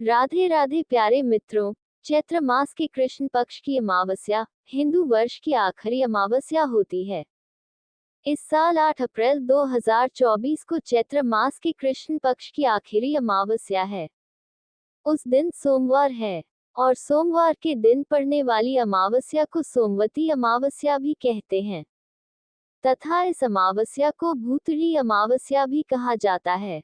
राधे राधे प्यारे मित्रों। चैत्र मास के कृष्ण पक्ष की अमावस्या हिंदू वर्ष की आखिरी अमावस्या होती है। इस साल 8 अप्रैल 2024 को चैत्र मास के कृष्ण पक्ष की आखिरी अमावस्या है। उस दिन सोमवार है और सोमवार के दिन पड़ने वाली अमावस्या को सोमवती अमावस्या भी कहते हैं तथा इस अमावस्या को भूतड़ी अमावस्या भी कहा जाता है।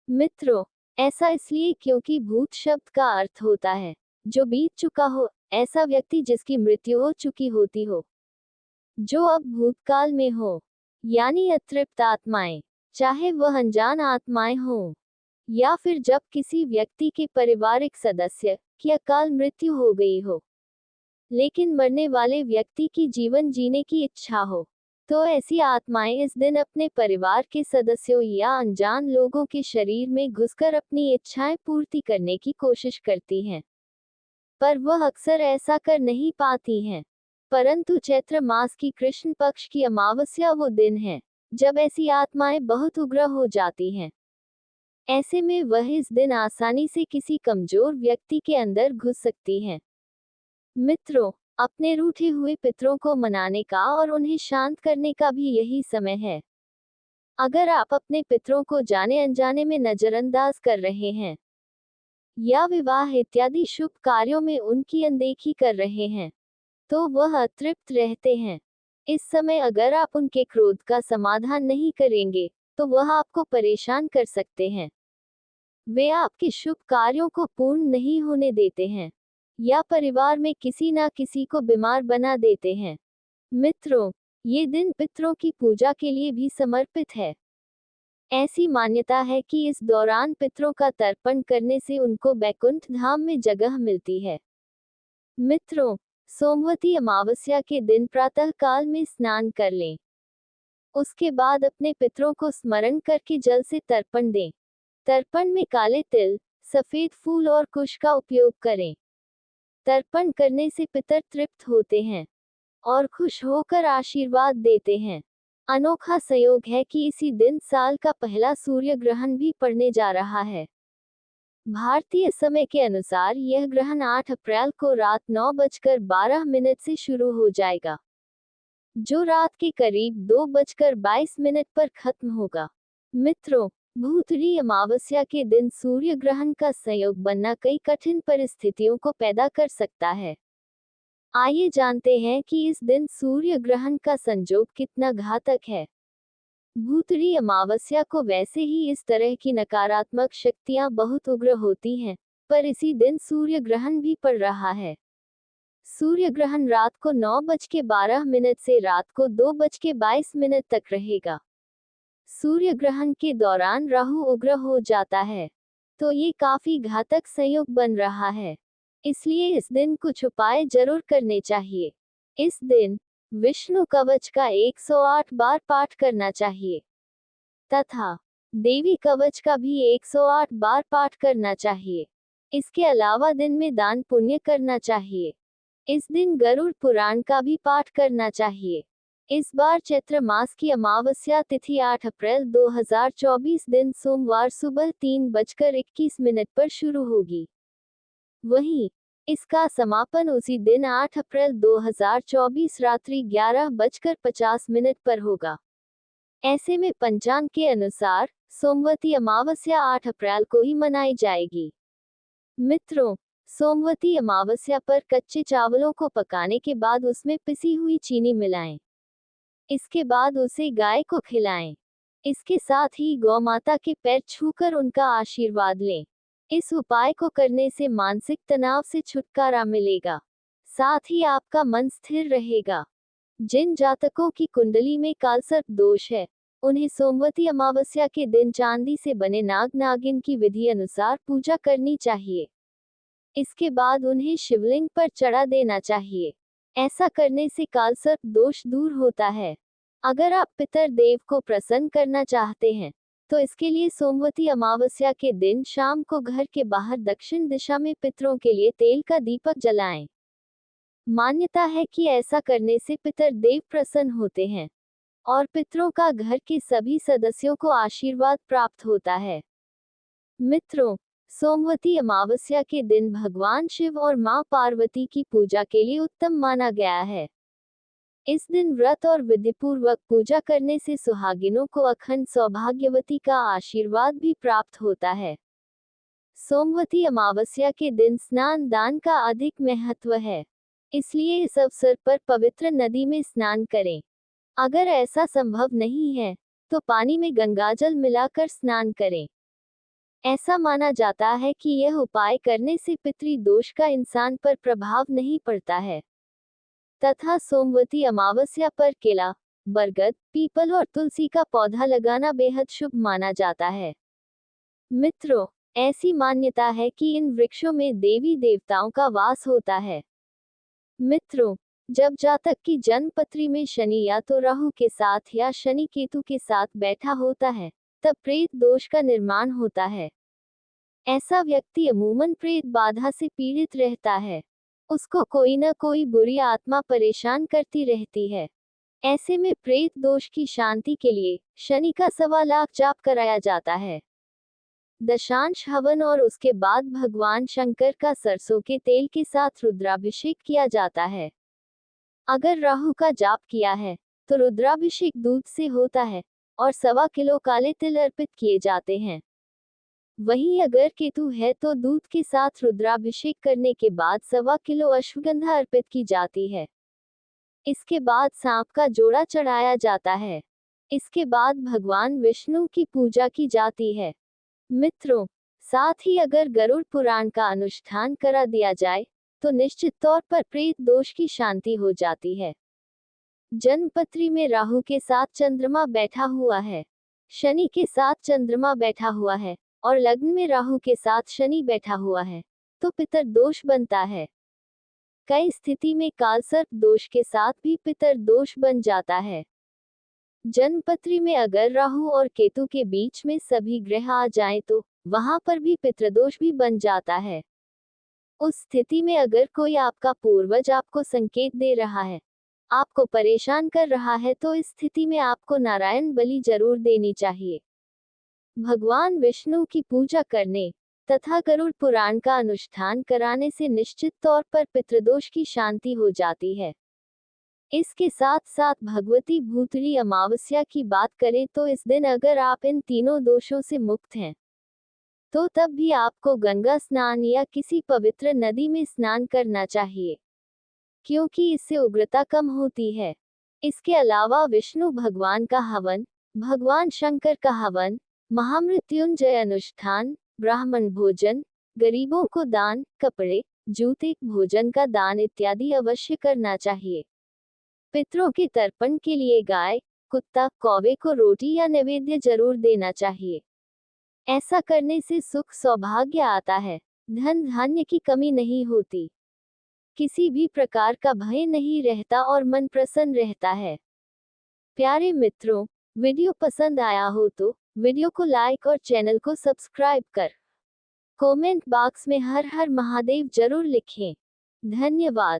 मित्रों, ऐसा इसलिए क्योंकि भूत शब्द का अर्थ होता है जो बीत चुका हो, ऐसा व्यक्ति जिसकी मृत्यु हो चुकी होती हो, जो अब भूतकाल में हो, यानी अतृप्त आत्माएं, चाहे वह अनजान आत्माएं हों या फिर जब किसी व्यक्ति के पारिवारिक सदस्य की अकाल मृत्यु हो गई हो, लेकिन मरने वाले व्यक्ति की जीवन जीने की इच्छा हो, तो ऐसी आत्माएं इस दिन अपने परिवार के सदस्यों या अनजान लोगों के शरीर में घुसकर अपनी इच्छाएं पूर्ति करने की कोशिश करती हैं, पर वह अक्सर ऐसा कर नहीं पाती हैं। परंतु चैत्र मास की कृष्ण पक्ष की अमावस्या वो दिन है जब ऐसी आत्माएं बहुत उग्र हो जाती हैं। ऐसे में वह इस दिन आसानी से किसी कमजोर व्यक्ति के अंदर घुस सकती हैं। मित्रों, अपने रूठे हुए पितरों को मनाने का और उन्हें शांत करने का भी यही समय है। अगर आप अपने पितरों को जाने अनजाने में नजरअंदाज कर रहे हैं या विवाह इत्यादि शुभ कार्यों में उनकी अनदेखी कर रहे हैं, तो वह अतृप्त रहते हैं। इस समय अगर आप उनके क्रोध का समाधान नहीं करेंगे, तो वह आपको परेशान कर सकते हैं। वे आपके शुभ कार्यों को पूर्ण नहीं होने देते हैं या परिवार में किसी ना किसी को बीमार बना देते हैं। मित्रों, ये दिन पितरों की पूजा के लिए भी समर्पित है। ऐसी मान्यता है कि इस दौरान पितरों का तर्पण करने से उनको बैकुंठ धाम में जगह मिलती है। मित्रों, सोमवती अमावस्या के दिन प्रातः काल में स्नान कर लें। उसके बाद अपने पितरों को स्मरण करके जल से तर्पण दें। तर्पण में काले तिल, सफेद फूल और कुश का उपयोग करें। तर्पण करने से पितर तृप्त होते हैं और खुश होकर आशीर्वाद देते हैं। अनोखा संयोग है कि इसी दिन साल का पहला सूर्य ग्रहण भी पड़ने जा रहा है। भारतीय समय के अनुसार यह ग्रहण 8 अप्रैल को रात 9:12 से शुरू हो जाएगा, जो रात के करीब 2:22 पर खत्म होगा। मित्रों, भूतड़ी अमावस्या के दिन सूर्य ग्रहण का संयोग बनना कई कठिन परिस्थितियों को पैदा कर सकता है। आइए जानते हैं कि इस दिन सूर्य ग्रहण का संयोग कितना घातक है। भूतड़ी अमावस्या को वैसे ही इस तरह की नकारात्मक शक्तियां बहुत उग्र होती हैं, पर इसी दिन सूर्य ग्रहण भी पड़ रहा है। सूर्य ग्रहण रात को 9:12 से रात को 2:22 तक रहेगा। सूर्य ग्रहण के दौरान राहु उग्र हो जाता है, तो ये काफी घातक संयोग बन रहा है। इसलिए इस दिन कुछ उपाय जरूर करने चाहिए। इस दिन विष्णु कवच का 108 बार पाठ करना चाहिए तथा देवी कवच का भी 108 बार पाठ करना चाहिए। इसके अलावा दिन में दान पुण्य करना चाहिए। इस दिन गरुड़ पुराण का भी पाठ करना चाहिए। इस बार चैत्र मास की अमावस्या तिथि 8 अप्रैल 2024 दिन सोमवार सुबह 3:21 पर शुरू होगी। वहीं इसका समापन उसी दिन 8 अप्रैल 2024 रात्रि 11:50 पर होगा। ऐसे में पंचांग के अनुसार सोमवती अमावस्या 8 अप्रैल को ही मनाई जाएगी। मित्रों, सोमवती अमावस्या पर कच्चे चावलों को पकाने के बाद उसमें पिसी हुई चीनी मिलाएं। इसके बाद उसे गाय को खिलाएं। इसके साथ ही गौ माता के पैर छूकर उनका आशीर्वाद लें। इस उपाय को करने से मानसिक तनाव से छुटकारा मिलेगा, साथ ही आपका मन स्थिर रहेगा। जिन जातकों की कुंडली में कालसर्प दोष है, उन्हें सोमवती अमावस्या के दिन चांदी से बने नाग नागिन की विधि अनुसार पूजा करनी चाहिए। इसके बाद उन्हें शिवलिंग पर चढ़ा देना चाहिए। ऐसा करने से कालसर्प दोष दूर होता है। अगर आप पितर देव को प्रसन्न करना चाहते हैं, तो इसके लिए सोमवती अमावस्या के दिन शाम को घर के बाहर दक्षिण दिशा में पितरों के लिए तेल का दीपक जलाएं। मान्यता है कि ऐसा करने से पितर देव प्रसन्न होते हैं और पितरों का घर के सभी सदस्यों को आशीर्वाद प्राप्त होता है। मित्रों, सोमवती अमावस्या के दिन भगवान शिव और मां पार्वती की पूजा के लिए उत्तम माना गया है। इस दिन व्रत और विधिपूर्वक पूजा करने से सुहागिनों को अखंड सौभाग्यवती का आशीर्वाद भी प्राप्त होता है। सोमवती अमावस्या के दिन स्नान दान का अधिक महत्व है, इसलिए इस अवसर पर पवित्र नदी में स्नान करें। अगर ऐसा संभव नहीं है, तो पानी में गंगाजल मिलाकर स्नान करें। ऐसा माना जाता है कि यह उपाय करने से पितृदोष का इंसान पर प्रभाव नहीं पड़ता है, तथा सोमवती अमावस्या पर केला, बरगद, पीपल और तुलसी का पौधा लगाना बेहद शुभ माना जाता है। मित्रों, ऐसी मान्यता है कि इन वृक्षों में देवी देवताओं का वास होता है। मित्रों, जब जातक की जन्मपत्री में शनि या तो राहु के साथ या शनि केतु के साथ बैठा होता है, तब प्रेत दोष का निर्माण होता है। ऐसा व्यक्ति अमूमन प्रेत बाधा से पीड़ित रहता है। उसको कोई न कोई बुरी आत्मा परेशान करती रहती है। ऐसे में प्रेत दोष की शांति के लिए शनि का 1.25 लाख जाप कराया जाता है। दशांश हवन और उसके बाद भगवान शंकर का सरसों के तेल के साथ रुद्राभिषेक किया जाता है। अगर राहु का जाप किया है, तो रुद्राभिषेक दूध से होता है और 1.25 किलो काले तिल अर्पित किए जाते हैं। वहीं अगर केतु है तो दूध के साथ रुद्राभिषेक करने के बाद 1.25 किलो अश्वगंधा अर्पित की जाती है। इसके बाद सांप का जोड़ा चढ़ाया जाता है। इसके बाद भगवान विष्णु की पूजा की जाती है। मित्रों, साथ ही अगर गरुड़ पुराण का अनुष्ठान करा दिया जाए, तो निश्चित तौर पर प्रेत दोष की शांति हो जाती है। जन्मपत्री में राहु के साथ चंद्रमा बैठा हुआ है, शनि के साथ चंद्रमा बैठा हुआ है और लग्न में राहु के साथ शनि बैठा हुआ है, तो पितर दोष बनता है। कई स्थिति में कालसर्प दोष के साथ भी पितर दोष बन जाता है। जन्मपत्री में अगर राहु और केतु के बीच में सभी ग्रह आ जाएं तो वहां पर भी पितृदोष भी बन जाता है। उस स्थिति में अगर कोई आपका पूर्वज आपको संकेत दे रहा है, आपको परेशान कर रहा है, तो इस स्थिति में आपको नारायण बलि जरूर देनी चाहिए। भगवान विष्णु की पूजा करने तथा गरुड़ पुराण का अनुष्ठान कराने से निश्चित तौर पर पितृदोष की शांति हो जाती है। इसके साथ साथ भगवती भूतली अमावस्या की बात करें तो इस दिन अगर आप इन तीनों दोषों से मुक्त हैं, तो तब भी आपको गंगा स्नान या किसी पवित्र नदी में स्नान करना चाहिए, क्योंकि इससे उग्रता कम होती है। इसके अलावा विष्णु भगवान का हवन, भगवान शंकर का हवन, महामृत्युंजय अनुष्ठान, ब्राह्मण भोजन, गरीबों को दान, कपड़े, जूते, भोजन का दान इत्यादि अवश्य करना चाहिए। पितरों के तर्पण के लिए गाय, कुत्ता, कौवे को रोटी या नैवेद्य जरूर देना चाहिए। ऐसा करने से सुख सौभाग्य आता है, धन धान्य की कमी नहीं होती, किसी भी प्रकार का भय नहीं रहता और मन प्रसन्न रहता है। प्यारे मित्रों, वीडियो पसंद आया हो तो वीडियो को लाइक और चैनल को सब्सक्राइब कर कमेंट बॉक्स में हर हर महादेव जरूर लिखें। धन्यवाद।